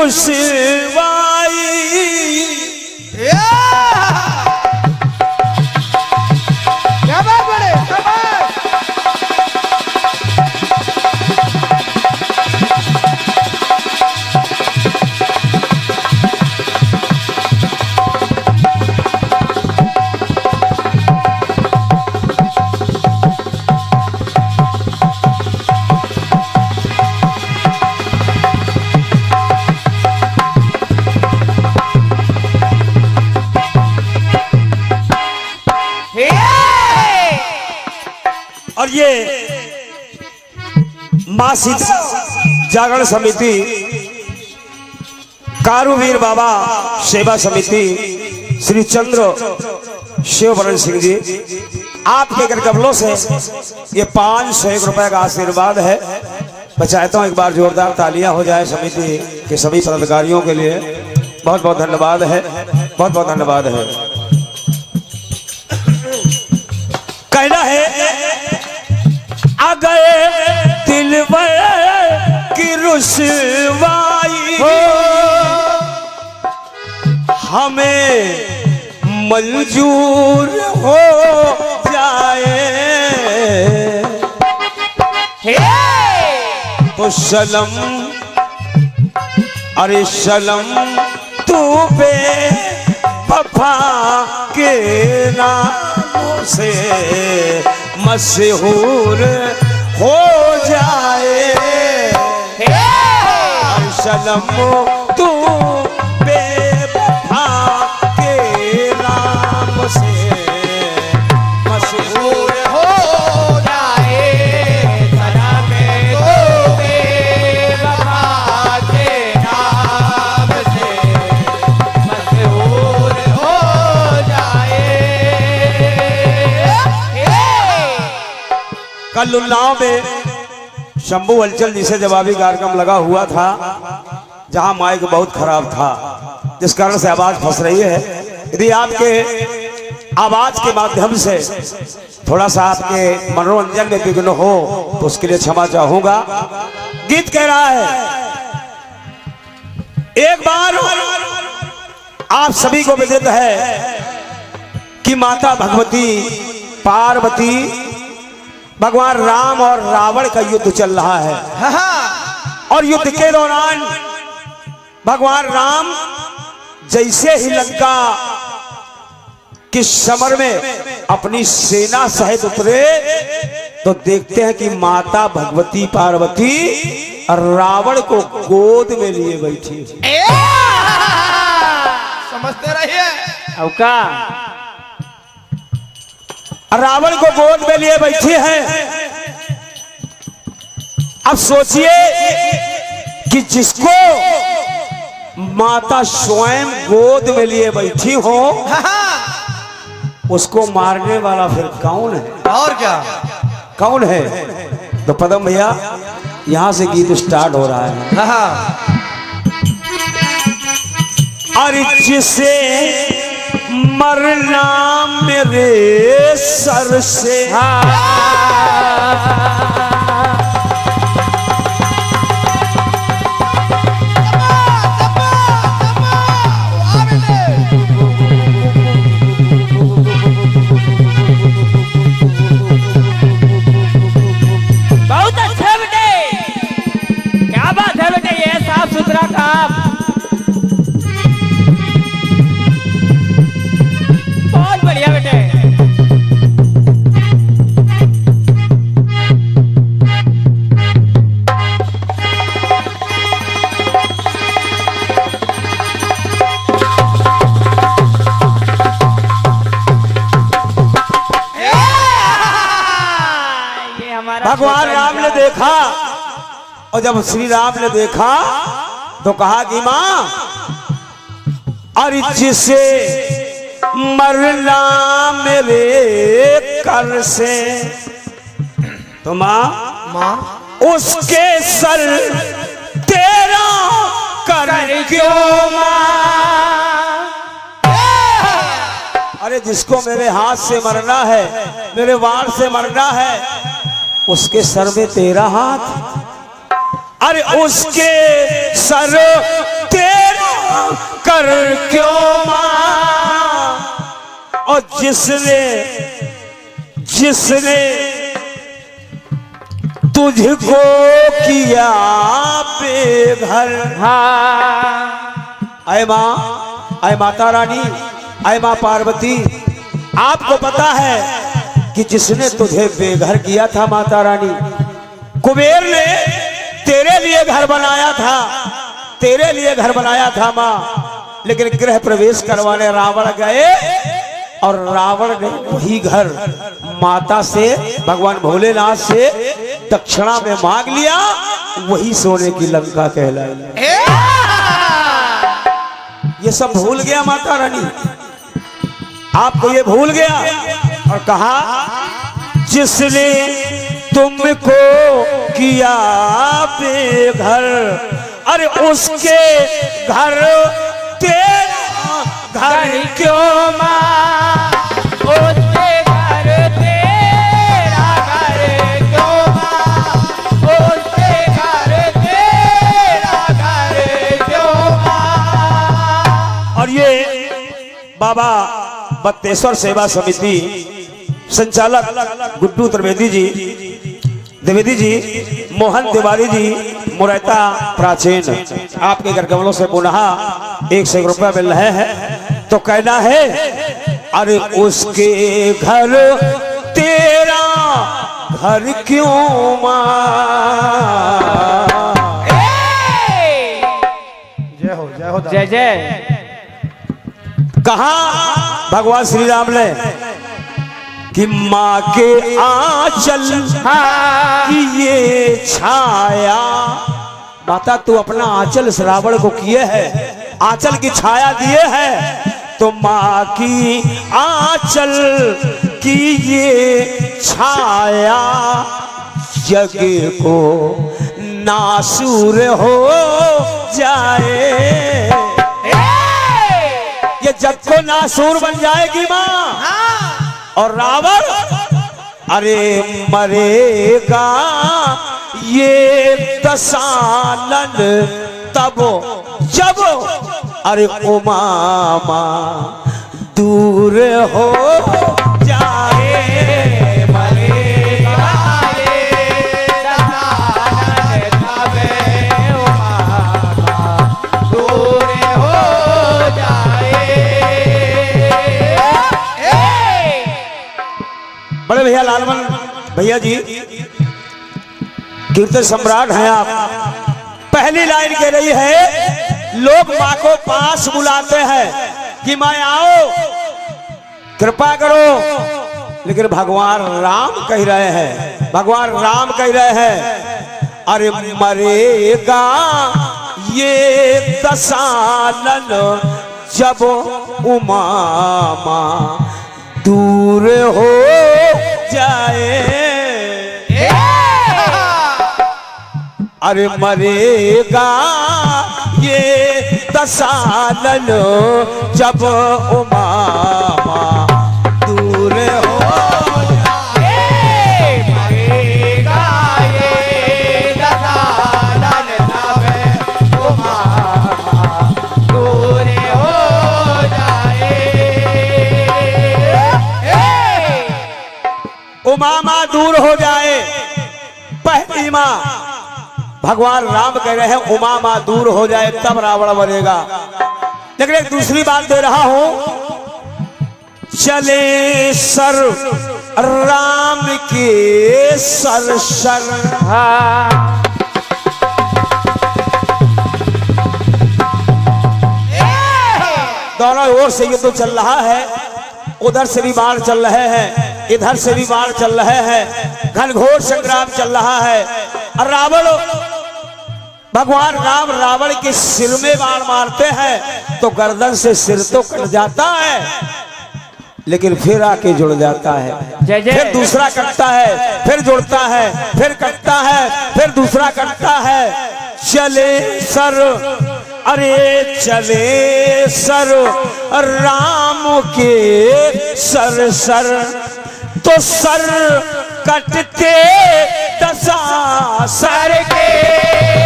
रुसवाई। क्या बात बड़े, क्या बात। और ये मां सीता जागरण समिति, कारूवीर बाबा सेवा समिति, श्री चंद्र शिववरण सिंह जी, आपके घर कबलों से ये 501 रुपए का आशीर्वाद है। मैं चाहता हूं एक बार जोरदार तालियां हो जाए समिति के सभी पदाधिकारियों के लिए। बहुत बहुत धन्यवाद है, बहुत बहुत धन्यवाद है। कहना है अगए दिलवर की रुसवाई हो, हमें मंजूर हो जाए तो सलम, अरे सलम तू पे वफा के नामों से मशहूर हो जाए। सलम तू बेवफा के नाम से मशहूर हो जाए। सलम तू बेवफा के नाम से मशहूर हो जाए। कल उन्नाव में शंभू हलचल जी से जवाबी कार्यक्रम लगा हुआ था, जहां माइक बहुत खराब था, जिस कारण से आवाज फंस रही है। यदि आपके आवाज के माध्यम से थोड़ा सा आपके मनोरंजन में विघ्न हो तो उसके लिए क्षमा चाहूंगा। गीत कह रहा है, एक बार आप सभी को विदित है कि माता भगवती पार्वती, भगवान राम और रावण का युद्ध चल रहा है। और युद्ध के दौरान भगवान राम जैसे ही लंका की समर में अपनी सेना सहित उतरे तो देखते हैं कि माता भगवती पार्वती रावण को गोद में लिए बैठी। समझते रहिए। औका रावण को गोद में लिए बैठी है। अब सोचिए कि जिसको माता स्वयं गोद में लिए बैठी हो उसको मारने वाला फिर कौन है? और क्या, कौन है? तो पदम भैया यहां से गीत स्टार्ट हो रहा है। और जिसे मरना मेरे सर से, बहुत अच्छा बेटे, क्या बात है बेटे, ये साफ सुथरा काम बहुत बढ़िया बेटे। भगवान राम ने देखा और जब श्री राम ने देखा तो कहा कि मां, और जिसे मरना मेरे कर से तो मां उसके सर तेरा कर क्यों मां। अरे जिसको मेरे हाथ से मरना है, मेरे वार से मरना है, उसके सर में तेरा हाथ, अरे उसके सर कर क्यों मां, और जिसने तुझको किया बेघर। आए माँ, आए माता रानी, आए माँ पार्वती, आपको पता है कि जिसने तुझे बेघर किया था माता रानी, कुबेर ने तेरे लिए घर बनाया था, तेरे लिए घर बनाया था माँ। लेकिन गृह प्रवेश करवाने रावण गए और रावण ने वही घर माता से, भगवान भोलेनाथ से दक्षिणा में मांग लिया। वही सोने की लंका कहलाई। ये सब भूल गया माता रानी, आपको ये भूल गया और कहा जिसने तुमको किया बेघर, अरे उसके घर तेरा घर क्यों मां, उसके घर तेरा घर क्यों मां, उसके घर तेरा घर क्यों मां। और ये बाबा बत्तेश्वर सेवा समिति संचालक गुड्डू त्रिवेदी जी, मोहन तिवारी जी, मुरैता प्राचीन, आपके घर कमलों से पुनः 100 रुपया मिल रहे हैं। तो कहना है अरे उसके घर तेरा घर क्यों मां। जय हो, जय हो, जय जय। कहा भगवान श्री राम ने कि माँ के आंचल की ये छाया, माता तू अपना आंचल इस रावण को किए है, आंचल की छाया दिए है, तो माँ की आंचल की ये छाया जग को नासूर हो जाए। ये जग को नासूर बन जाएगी माँ। और रावण अरे मरेगा ये दशानन तब जब अरे उमा मां दूर हो जाए। मरेगा ये दशानन तब उमा मां दूर हो जाए। बड़े भैया लालमन भैया जी कीर्तन सम्राट हैं आप। पहली लाइन कह रही है लोग माँ को पास बुलाते हैं कि माँ आओ कृपा करो, लेकिन भगवान राम कह रहे हैं, भगवान राम कह रहे हैं अरे मरेगा ये दशानन जब उमा मां दूर हो जाए। अरे मरेगा ये दशानन जब उमा मां दूर हो जाए। मरेगा ये दशानन तब उमा मां दूर हो जाए। उमा मां दूर हो जाए। पहली मां भगवान राम कह रहे हैं उमा मां दूर हो जाए तब रावण मरेगा। लेकिन एक दूसरी बात दे रहा हूं, चले सर राम के सर सर। दोनों ओर से ये तो चल रहा है, उधर से भी बाढ़ चल रहे हैं, इधर से भी बाढ़ चल रहे हैं, घनघोर संग्राम चल रहा है। और रावण, भगवान राम रावण के सिर में बाण मारते हैं तो गर्दन से सिर तो कट जाता है, लेकिन फिर आके जुड़ जाता है। जय जय। फिर दूसरा कटता है, फिर जुड़ता है, फिर कटता है, फिर दूसरा कटता है। चले सर, अरे चले सर राम के सर सर, तो सर कटते दशा सर के,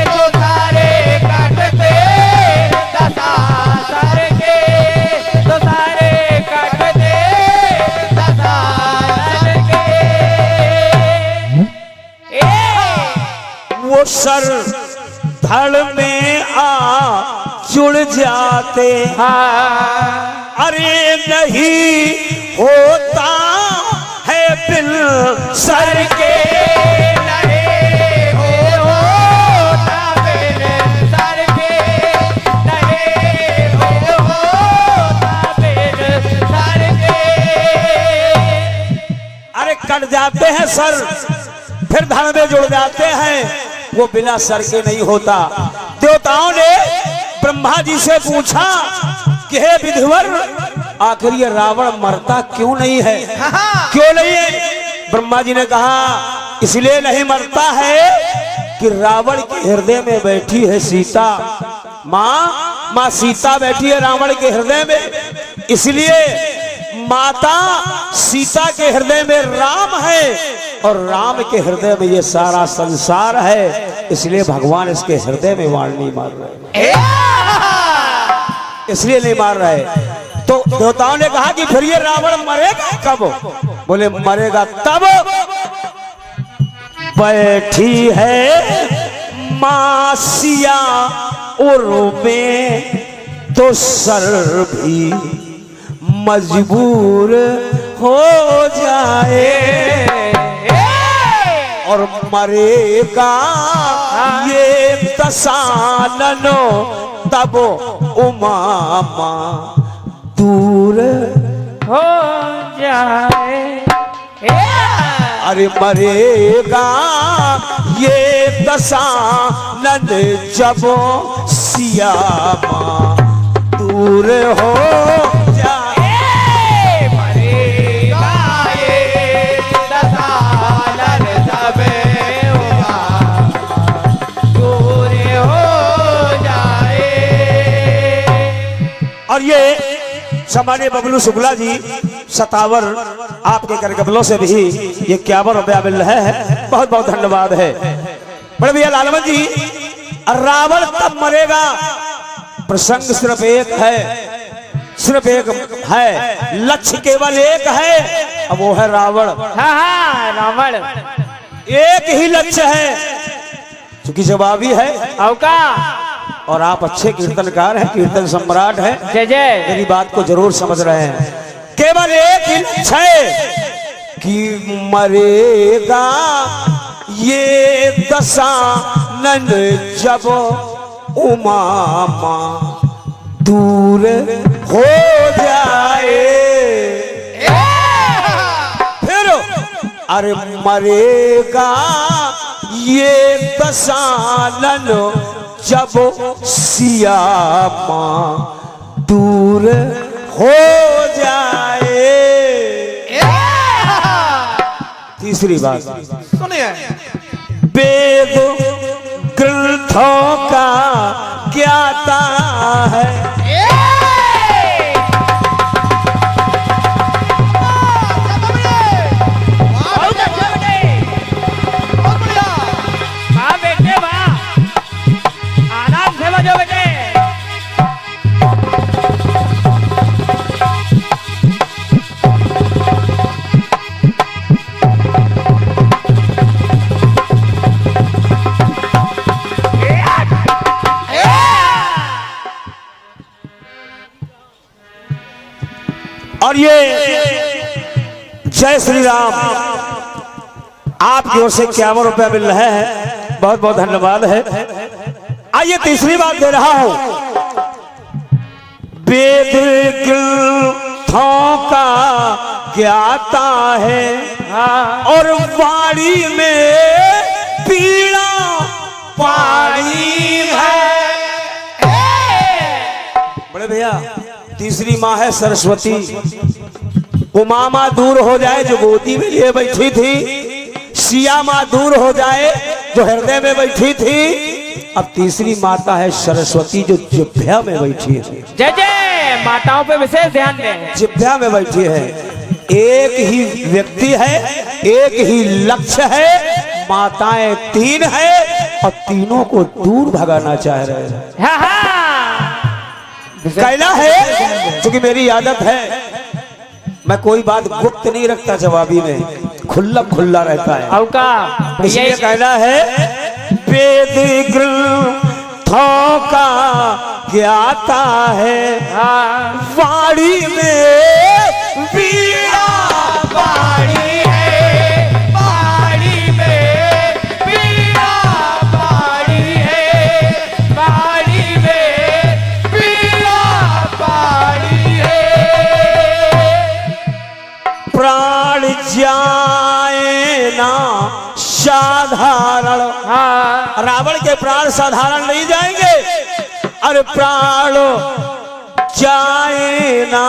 तो सारे कटते दशा सर धड़ में आ जुड़ जाते। हाँ अरे नहीं होता है बिल सर के, नहीं होता बिन सर के, नहीं होता बिन सर के। अरे कट जाते हैं सर फिर धड़ में जुड़ जाते हैं, वो बिना सर के नहीं होता। देवताओं ने ब्रह्मा जी से पूछा कि हे विधिवर, आखिर ये रावण मरता क्यों नहीं है, क्यों नहीं है? ब्रह्मा जी ने कहा इसलिए नहीं मरता है कि रावण के हृदय में बैठी है सीता। माँ सीता बैठी है रावण के हृदय में, इसलिए माता सीता के हृदय में राम है और राम के हृदय में ये सारा संसार है, इसलिए भगवान इसके हृदय में वाण नहीं मार रहे, इसलिए नहीं मार रहे। तो देवताओं ने कहा कि फिर ये रावण मरेगा कब? बोले मरेगा तब बैठी है मां सिया उर्व में तो सर भी मजबूर हो जाए और मरेगा ये दशाननो तब उमामा दूर हो जाए। अरे मरेगा ये दशानन जब सियामा दूर हो जाए। मरेगा ये दशानन जब दूर हो जाए। और ये समान्य बबलू शुक्ला जी सतावर आपके कर कबलों से भी ये 51 रुपया मिल रहा है, बहुत बहुत धन्यवाद है। बड़े भैया लालमन जी, रावण तब मरेगा, प्रसंग सिर्फ एक है, सिर्फ एक है, लक्ष्य केवल एक है, अब वो है रावण। हाँ रावण एक ही लक्ष्य है, क्योंकि जवाबी है औका और आप अच्छे कीर्तनकार हैं, कीर्तन सम्राट हैं, जय जय। मेरी बात को जरूर समझ रहे हैं। केवल एक ही लक्ष्य है कि मरेगा ये दशानन जब उमामा दूर हो जाए। फिर अरे मरेगा ये दशानन जब सियामा दूर हो जाए। तीसरी बात सुनिए, वेद ग्रंथों का ज्ञाता है, और ये जय श्री राम आपकी ओर से 51 रुपया मिल रहे हैं, बहुत बहुत धन्यवाद है। आइए तीसरी बात दे रहा हूं, वेद ग्रंथों का ज्ञाता है और वाणी में पीड़ा पानी है। बड़े भैया, तीसरी माँ है सरस्वती, उमा माँ दूर हो जाए जो गोदी में लिए बैठी थी, सिया माँ दूर हो जाए जो हृदय में बैठी थी, अब तीसरी माता है सरस्वती जो जिह्वा में बैठी है। जय जय। माताओं पे विशेष ध्यान दें, जिह्वा में बैठी है। एक ही व्यक्ति है, एक ही लक्ष्य है, माताएं तीन है और तीनों को दूर भगाना चाह रहे हैं। हाँ हाँ कहना है, क्योंकि मेरी आदत है, मैं कोई बात गुप्त नहीं रखता, जवाबी में खुल्ला खुल्ला रहता है। औका इसलिए कहना है, वेद ग्रंथों का ज्ञाता है, वाणी में वीणा बाड़ी है, बाड़ी में वीणा बाड़ी है, बाड़ी में वीणा बाड़ी है। प्राण जाए ना साधारण, रावण के प्राण साधारण नहीं जाएंगे। अरे प्राण जाए ना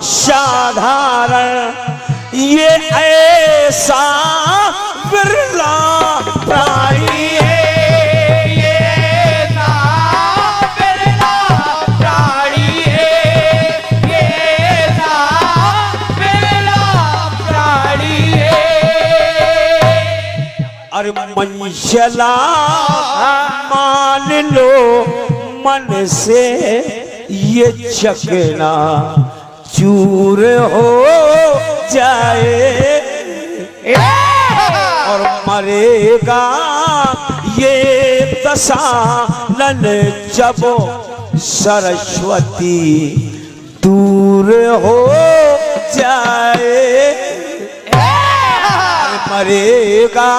साधारण, ये ऐसा बिरला प्राणी है, ये ना बिरला प्राणी है, ये ना बिरला प्राणी है। अरे मंशला मान लो मन से, ये चकना चूर हो जाए और मरेगा ये दशानन जब सरस्वती दूर हो जाए। मरेगा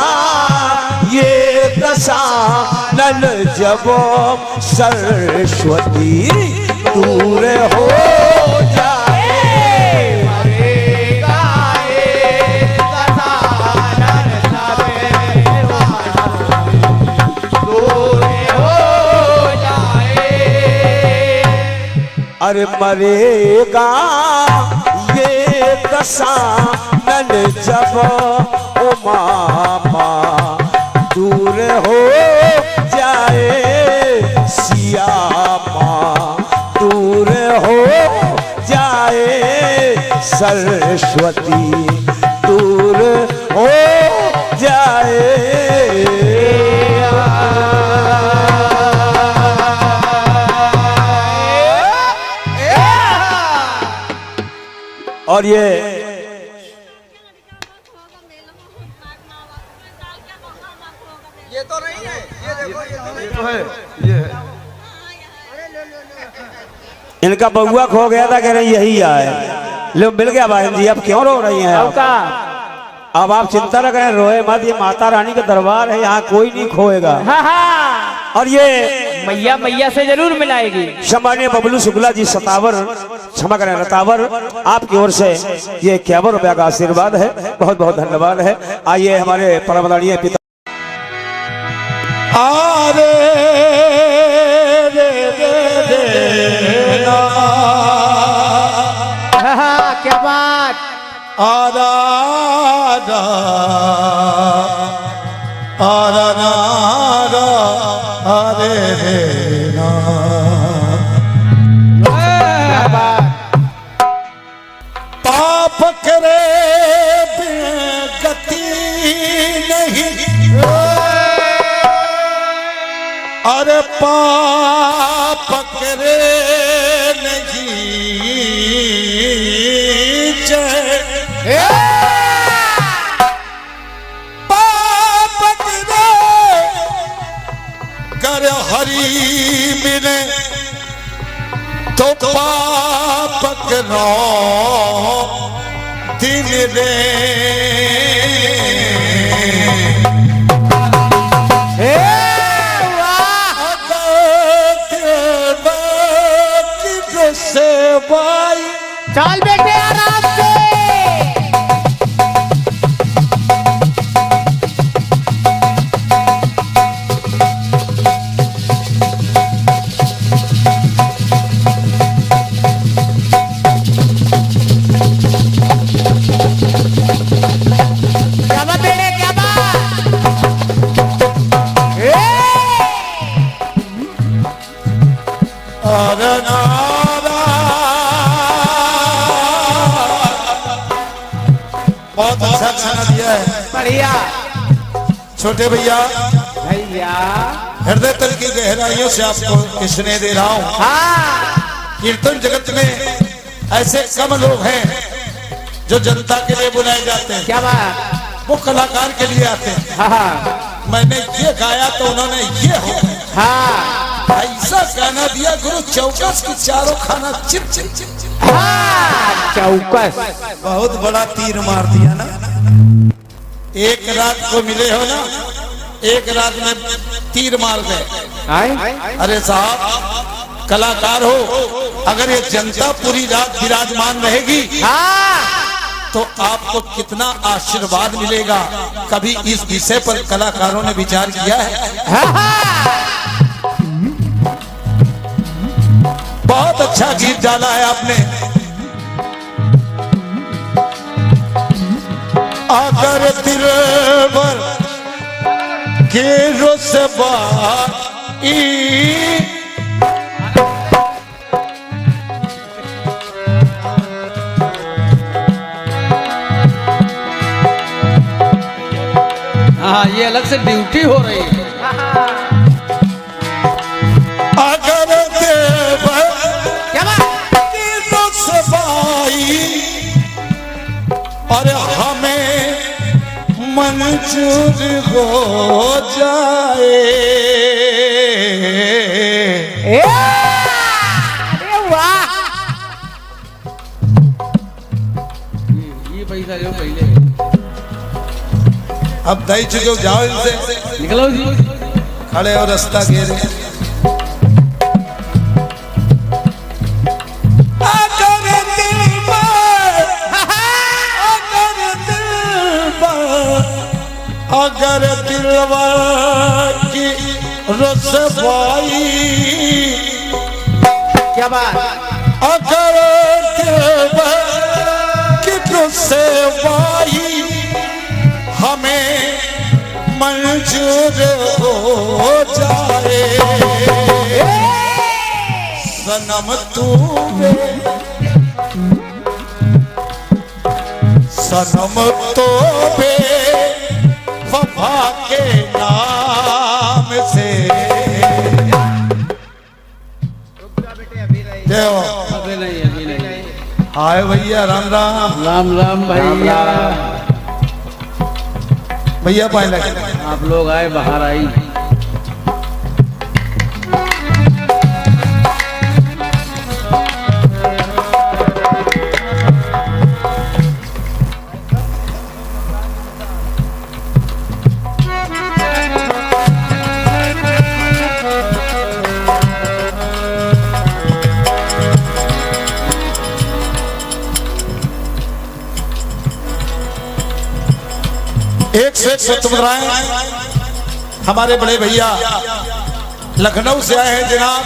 ये दशानन जब सरस्वती दूर हो जाए। मरेगा ये दशानन दूर हो जाए। अरे मरेगा ये दशानन जब मामा दूर हो जाए, सिया माँ दूर हो जाए, सरस्वती दूर हो जाए। और ये तो नहीं है, ये देखो, ये तो है, ये है। इनका बउआ खो गया था, कह रहे यही आए, लो मिल गया बहन जी। अब क्यों रो रही हैं आप? अब आप चिंता न करें, रोए मत, ये माता रानी का दरबार है, यहाँ कोई नहीं खोएगा। और ये मैया मैया से जरूर मिलाएगी। सम्मानीय बबलू शुक्ला जी सतावर, क्षमा करें रतावर, आपकी ओर से ये 51 रुपया का आशीर्वाद है, बहुत बहुत धन्यवाद है। आइए हमारे परम आदरणीय पिता आरे रे रे रे ना, क्या बात। आरा रा, आरा ना रा, आरे रे ना। क्या बात। पाप करे बिन गति नहीं, अरे पाप करे नहीं जय, पाप करे कर हरि मिले तो पाप करो दिन रे। चल बेटे आराम से। क्या बात बेटे, क्या बात। बहुत अच्छा खाना दिया है, बढ़िया छोटे भैया। भैया। हृदय तल की गहराइयों से आपको स्नेह दे रहा हूँ। हाँ। कीर्तन जगत में ऐसे कम लोग हैं जो जनता के लिए बुलाए जाते हैं, क्या बात। वो कलाकार के लिए आते हैं। हाँ। मैंने ये गाया तो उन्होंने ये हो गया। हाँ ऐसा गाना दिया गुरु चौकस की चारों खाना चिप चिप चिप चिप। हाँ चौकस बहुत बड़ा तीर मार दिया ना। एक रात को मिले हो ना, एक रात में तीर मार गए। अरे साहब कलाकार हो, अगर ये जनता पूरी रात विराजमान रहेगी तो आपको कितना आशीर्वाद मिलेगा। कभी इस विषय पर कलाकारों ने विचार किया है? बहुत अच्छा गीत डाला है आपने। अगर दिलबर के रुसवाई हाँ ये अलग से ड्यूटी हो रही है। अगर देवर की रुसवाई और हमें मंजूर हो जाए, अरे वाह ये पैसा जो पहले अब दई चुके हो, जाओ इनसे। निकलो जी। खड़े और रास्ता घेरे। अगर दिलवा की रुसवाई, क्या बात। अगर दिलवा की रुसवाई हमें मंजूर हो जाए, सनम तू सनम तो बे वफा के नाम से। अभी नहीं अभी नहीं। आए भैया राम राम। राम राम भैया। भैया पाए लगे। आप लोग आए, बाहर आई। एक से एक सतमुद्राएं हमारे बड़े भैया लखनऊ से आए हैं जनाब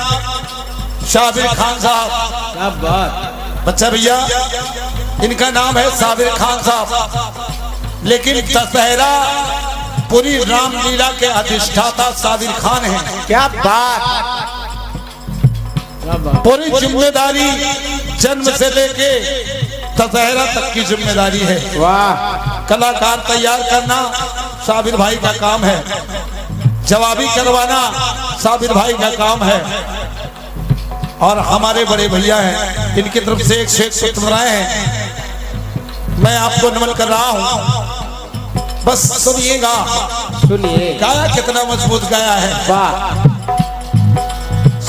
साबिर खान साहब। क्या बात। बच्चा भैया इनका नाम है साबिर खान साहब, लेकिन दशहरा पूरी रामलीला के अधिष्ठाता साबिर खान हैं। क्या बात। क्या बात। पूरी जिम्मेदारी जन्म से लेके दशहरा तक की जिम्मेदारी है। वाह। कलाकार तैयार करना साबिर भाई का काम है, जवाबी करवाना साबिर भाई का काम है। और हमारे बड़े भैया हैं, इनकी तरफ से एक शेख सतमुद्राएं हैं। मैं आपको नमन कर रहा हूं, बस सुनिएगा। सुनिए। गाया कितना मजबूत गाया है। वाह।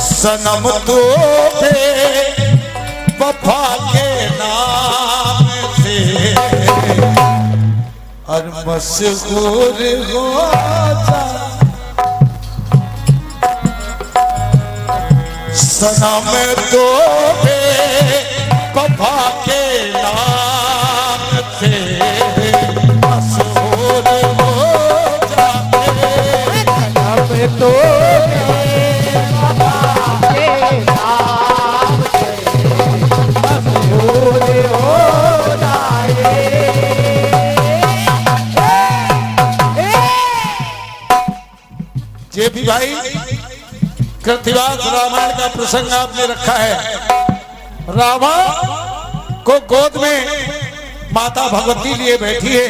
सनम तो बे वफा के नाम से और मशहूर हो जा, सनम तो बे वफा के नाम से मशहूर हो जाए। अब तो ये भी भाई कृतिवास रामायण का प्रसंग आपने रखा है। रावण को गोद में माता भगवती लिए बैठी है।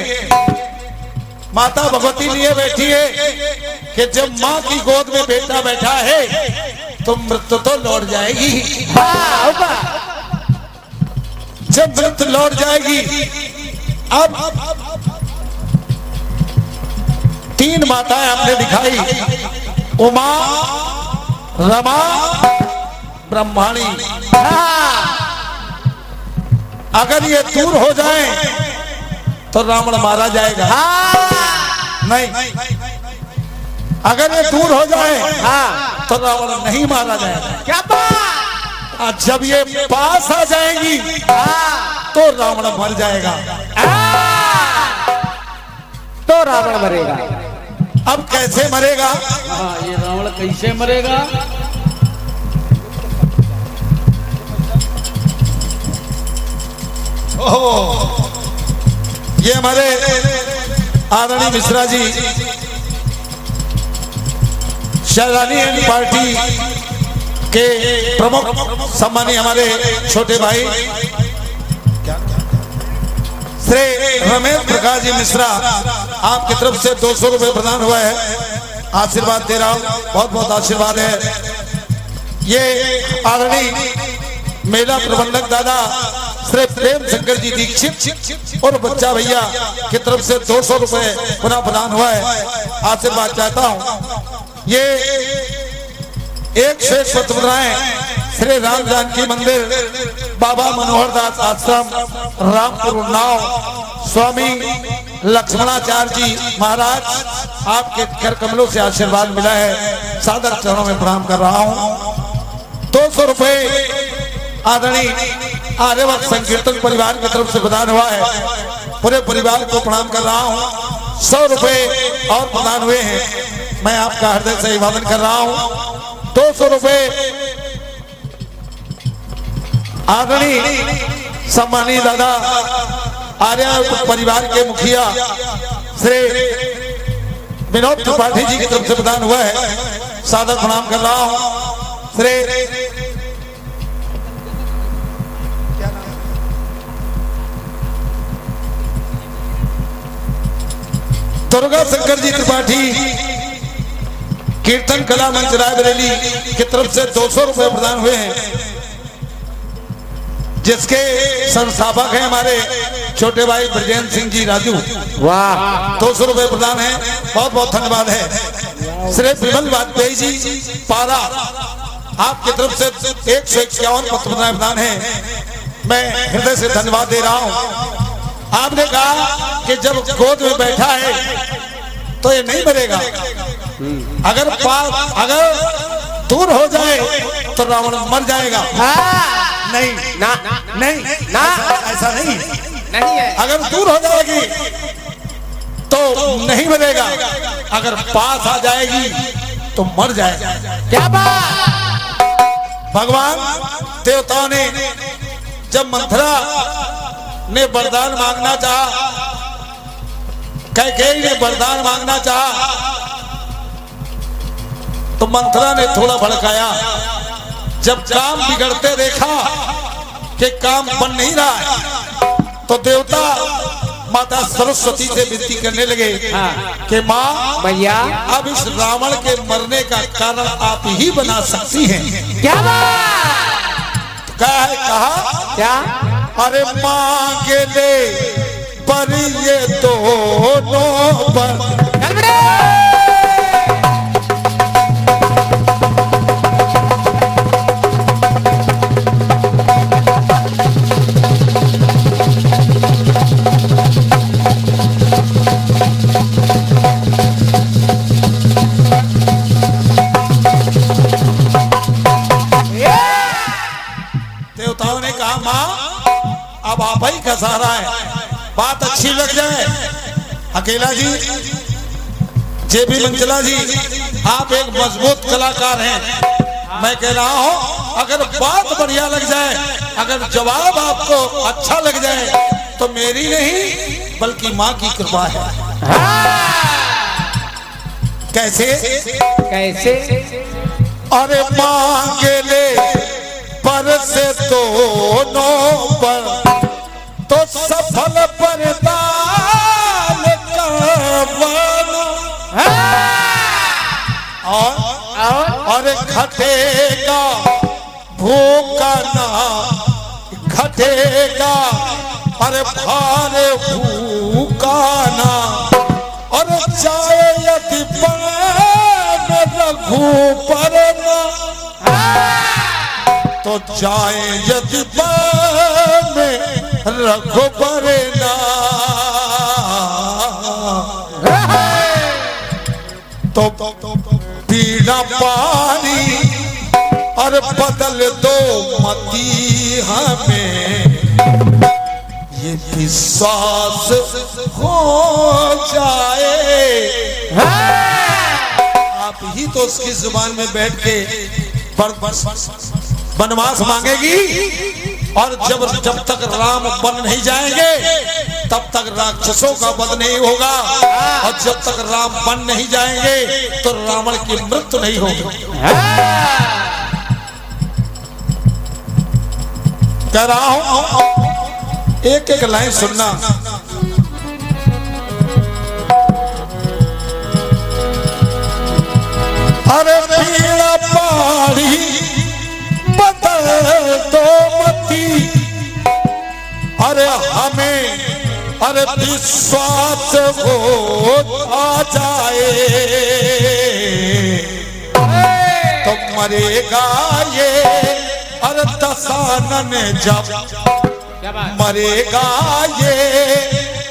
माता भगवती लिए बैठी है कि जब माँ की गोद में बेटा बैठा है तो मृत्यु तो लौट जाएगी। जब मृत्यु लौट जाएगी, अब तीन माताएं आपने दिखाई, उमा, रमा, ब्रह्माणी। अगर ये दूर हो जाए तो रावण मारा जाएगा। नहीं, अगर ये दूर हो जाए तो रावण नहीं मारा जाएगा। क्या बात। और जब ये पास आ जाएगी तो रावण मर जाएगा। तो रावण मरेगा। अब कैसे मरेगा? ये रावण कैसे मरेगा? ओह, ये हमारे आदरणीय मिश्रा जी शहजादी एंड पार्टी के प्रमुख सम्मानी हमारे छोटे भाई श्री रमेश प्रकाश जी मिश्रा, आपकी तरफ से 200 रुपए प्रदान हुआ है। आशीर्वाद दे रहा हूं, बहुत बहुत आशीर्वाद है। ये आदरणीय मेला प्रबंधक दादा श्री प्रेम शंकर जी दीक्षित और बच्चा भैया की तरफ से 200 रुपए पुनः प्रदान हुआ है। आशीर्वाद चाहता हूं। ये 101 स्वतंत्रताएं श्री राम जानकी मंदिर, बाबा मनोहर दास आश्रम, रामपुर उन्नाव, स्वामी लक्ष्मणाचार्य जी महाराज, आपके कर कमलों से आशीर्वाद मिला है। सादर चरणों में प्रणाम कर रहा हूं। 200 रुपए आदरणीय आर्यवर्त संकीर्तन परिवार की तरफ से प्रदान हुआ है। पूरे परिवार को प्रणाम कर रहा हूं। 100 रुपए और प्रदान हुए हैं। मैं आपका हृदय से अभिवादन कर रहा हूं। 200 रुपए आदरणीय सम्मानीय दादा आर्य परिवार के मुखिया श्री विनोद त्रिपाठी जी की तरफ से प्रदान हुआ है। सादर प्रणाम कर रहा हूं। श्री दुर्गा शंकर जी त्रिपाठी कीर्तन कला मंच रायबरेली की तरफ से 200 रुपए प्रदान हुए हैं, जिसके संस्थापक हैं हमारे छोटे भाई ब्रजेंद्र सिंह जी राजू। वाह, 200 रुपए प्रदान है। बहुत बहुत धन्यवाद है। श्री विमल वाजपेयी जी पारा, आपकी तरफ से 151 पत्र प्रदान है। मैं हृदय से धन्यवाद दे रहा हूं। आपने कहा कि जब गोद में बैठा है तो ये नहीं मरेगा, अगर दूर हो जाए तो रावण मर जाएगा। नहीं ना नहीं ना, ऐसा नहीं नहीं है। अगर दूर हो जाएगी तो नहीं मरेगा, अगर पास आ जाएगी तो मर जाएगा। क्या बात। भगवान देवताओं ने जब मंथरा ने वरदान मांगना चाहा, कैकेयी ने वरदान मांगना चाहा, तो मंथरा ने थोड़ा भड़काया। जब काम बिगड़ते देखा कि काम बन नहीं रहा है, तो देवता माता सरस्वती से विनती करने लगे कि माँ भैया, अब इस रावण के मरने का कारण आप ही बना सकती हैं। क्या बात। कहा क्या? अरे मांगे ले पर ये दोनों पर देवताओं ने कहा माँ अब आप ही का सहारा है, बात अच्छी लग जाए। अकेला जी, जेबी मंचला जी, आप एक मजबूत कलाकार हैं। मैं कह रहा हूं अगर बात बढ़िया लग जाए, अगर जवाब आपको अच्छा लग जाए तो मेरी नहीं बल्कि माँ की कृपा है। कैसे कैसे? अरे मांगे ले पर से दोनों पर तो सफल परदान और घटेगा भूखा ना घटेगा, अरे भार भूखा ना, और चाहे यदि बन रघुपर तो जाए यदि बन रघुबर तो पीड़ा पानी और बदल दो मती हमें, ये विश्वास हो जाए। आप ही तो उसकी जुबान में बैठ के वनवास मांगेगी, और जब तक राम बन नहीं जाएंगे तब तक राक्षसों का वध नहीं होगा, और जब तक राम बन नहीं जाएंगे तो रावण की मृत्यु नहीं होगी। कह रहा हूं एक एक लाइन सुनना। अरे पीड़ा पारी बदल दो मती, अरे हमें अरे विश्वास हो आ जाए तो मरेगा ये अरे दशानन जब मरेगा ये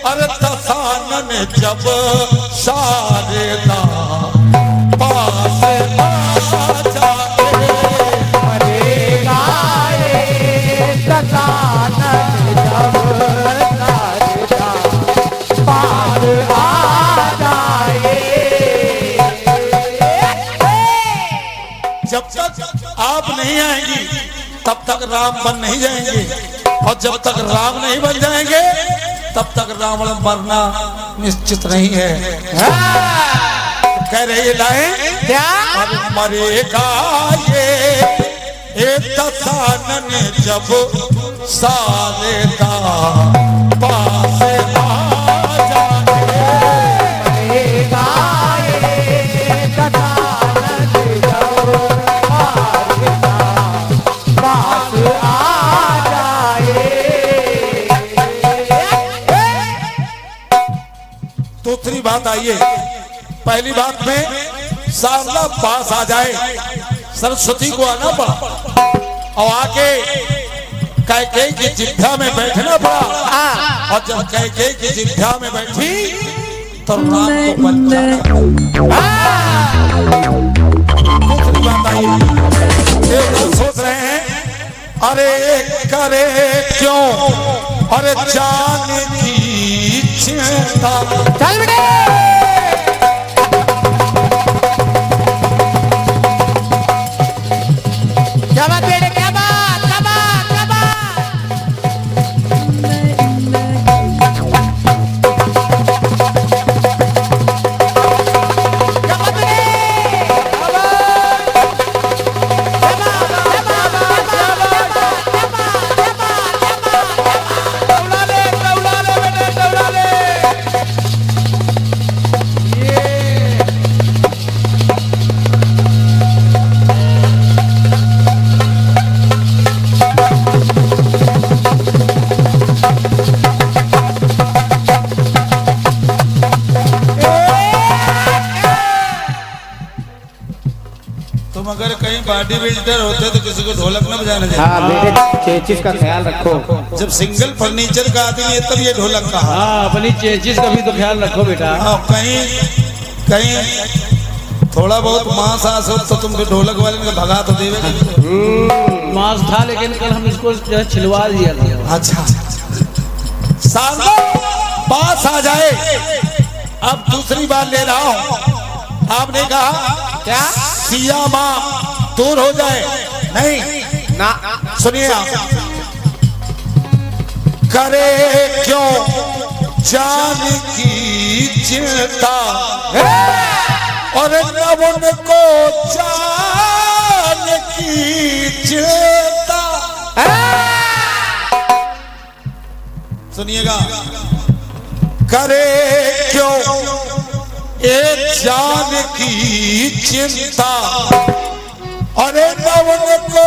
अरे दशानन जब शारदा पास आ जाए, मरेगा ये दशानन जब शारदा पार आ जाए। जब तक आप नहीं आएंगी तब तक राम बन नहीं जाएंगे, और जब तक राम नहीं बन जाएंगे तब तक रावण मरना निश्चित नहीं है। कह रही लाइन क्या? अब मरेगा ये दशानन जब शारदा पास आ जाए, मरेगा ये दशानन जब शारदा पास आ जाए। दूसरी बात आइए, पहली बात में शारदा पास आ जाए, सरस्वती को आना पड़ा और आके कैकेयी की जिभ्या में बैठना पड़ा, और जब कैकेयी की जिभ्या में बैठी तो राम को बचाना। दूसरी बात आइए, ये लोग सोच रहे हैं अरे करे क्यों अरे जान की चिंता, चल बेटे। क्या बात बेटे, क्या बात, क्या बात, क्या बात। क्या बात बेटे, क्या बात, क्या बात, क्या बात, क्या बात। दौड़ा ले बेटे, दौड़ा ले। तुम अगर कहीं बॉडी बिल्डर होते तो किसी को ढोलक न बजाने देते। हाँ बेटे, चेचिस का ख्याल रखो। जब सिंगल फर्नीचर का आदमी है तब ये ढोलक का। हाँ, अपनी चेचिस का भी तो ख्याल रखो बेटा। हाँ, कहीं थोड़ा बहुत मांस आस हो तो तुम ढोलक वाले को भगा तो देवे। मांस था लेकिन कल हम इसको जो है छिलवा दिया था। अच्छा, शारदा पास आ जाए। अब दूसरी बार ले रहा हूं, आपने कहा क्या? सिया माँ दूर हो जाए, नहीं ना सुनिए आप, करे क्यों जान की चिंता, और रावण को जान की चिंता। सुनिएगा, करे क्यों एक जान की चिंता, अरे रावण को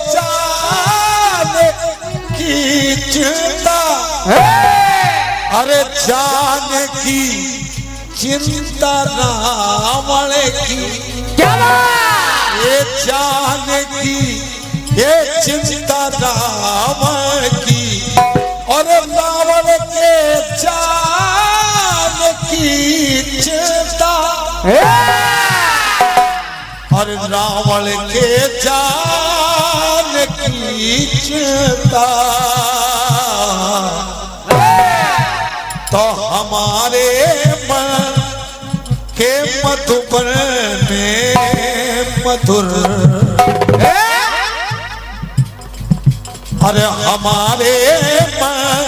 जान की चिंता, अरे जान की चिंता रावण की क्या बात? ये जान की, ये चिंता रावण की, और रावण के जान की चिंता, और रावण के जान की चिंता, तो हमारे मन के मधुबन में मधुर, अरे हमारे मन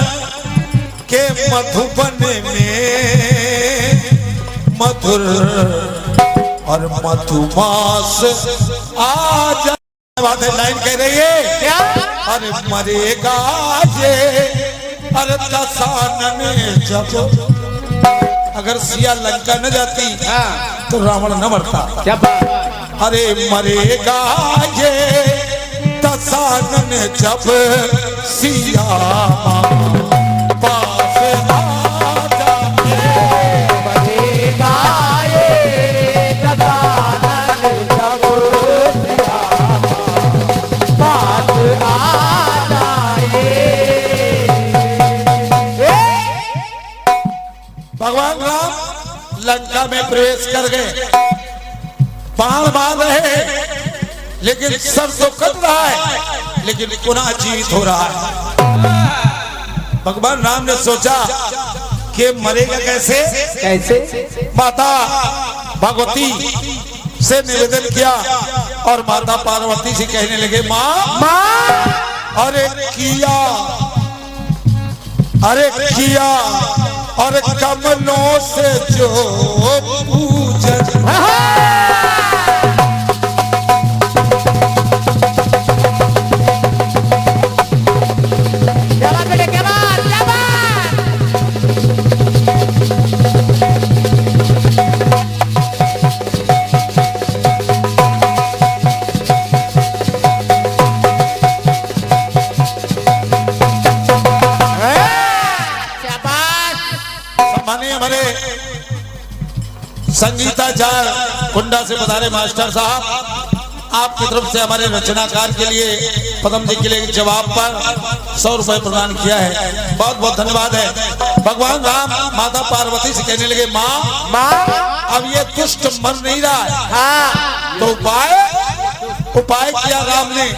के मधुबन में मधुर, और मधुमास आ जाए, लाइन कह रही है क्या? अरे मरेगा ये, अरे दशानन जब, अगर सिया लंका न जाती तो रावण न मरता। क्या बात? अरे मरेगा ये दशानन जब सिया पास आ जाए, मरेगा ये दशानन जब सिया पास आ जाए। भगवान राम लंका में प्रवेश कर गए, बाण मार रहे, लेकिन सब तो कट रहा है, लेकिन पुनः जीवित हो रहा है। भगवान राम ने सोचा कि मरेगा कैसे? कैसे? माता भगवती से निवेदन किया, और माता पार्वती से कहने लगे, माँ अरे किया, अरे किया, और कमलों से जो पूजन, क्या बात बेटे, क्या बात, क्या बात? माने हमारे संगीताचार्य कुंडा से पधारे मास्टर साहब, आपकी तरफ से हमारे रचनाकार के लिए पद्म जी के लिए जवाब पर 100 रुपए प्रदान किया है, बहुत बहुत धन्यवाद है। भगवान राम माता पार्वती से कहने लगे, माँ अब ये दुष्ट मर नहीं रहा है, तो उपाय किया राम ने,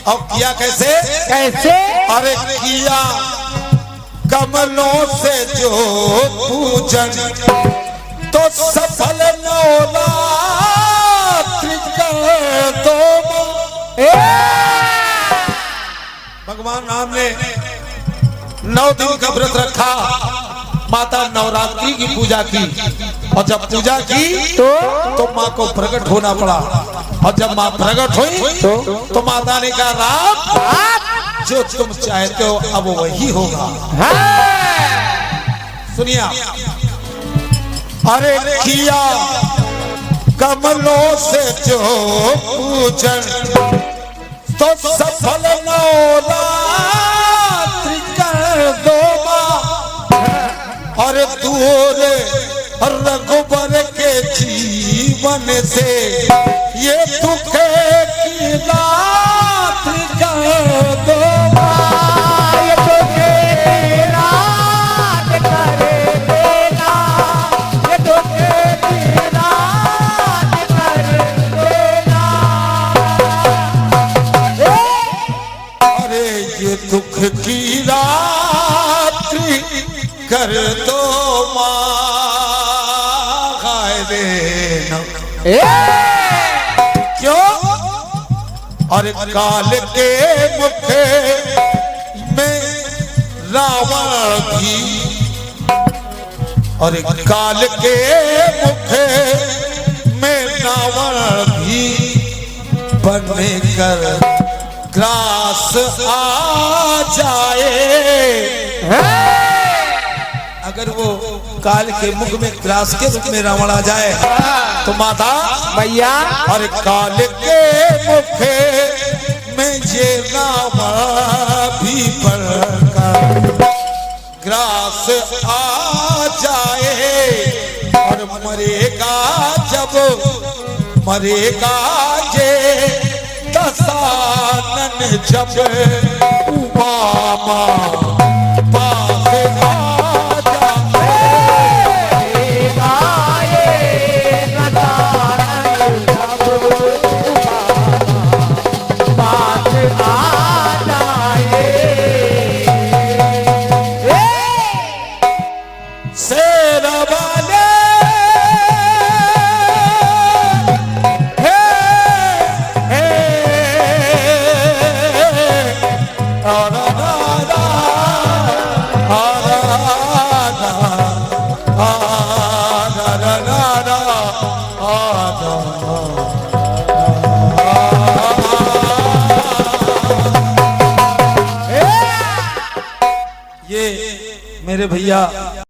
और किया कैसे? कैसे? अरे किया कमलों से जो पूजन, तो सफल नौरात्रि कर दो। भगवान राम ने 9 दिन का व्रत रखा, माता नवरात्रि की पूजा की, और जब पूजा की तो माँ को प्रकट होना पड़ा, और जब माँ प्रकट हुई तो माता ने कहा, राम जो तुम चाहते हो अब वही होगा। सुनिए, अरे किया कमलों से जो पूजन, तो सफल नवरात्रि कर दो माँ, और दूर रघुबर के जीवन से ये दुख की रात्रि कर दो माँ, ये दुख की रात कर देना, ये दुख की रात कर देना। अरे ये दुख की रात्रि कर दो माँ, खाए देना। क्यों? और काल के मुख में रावण भी, और काल के मुख में रावण भी बनने कर ग्रास आ जाए। अगर वो काल के मुख में ग्रास के रूप में रावण आ जाए तो माता भैया, और काल के मुख में ये रावण भी बनकर ग्रास आ जाए, और और मरेगा जब मरेगा ये दसानन जब उमामा पास आ मरेगा ये दसानन जब पास आ जाए। शेरा वाले ये मेरे भैया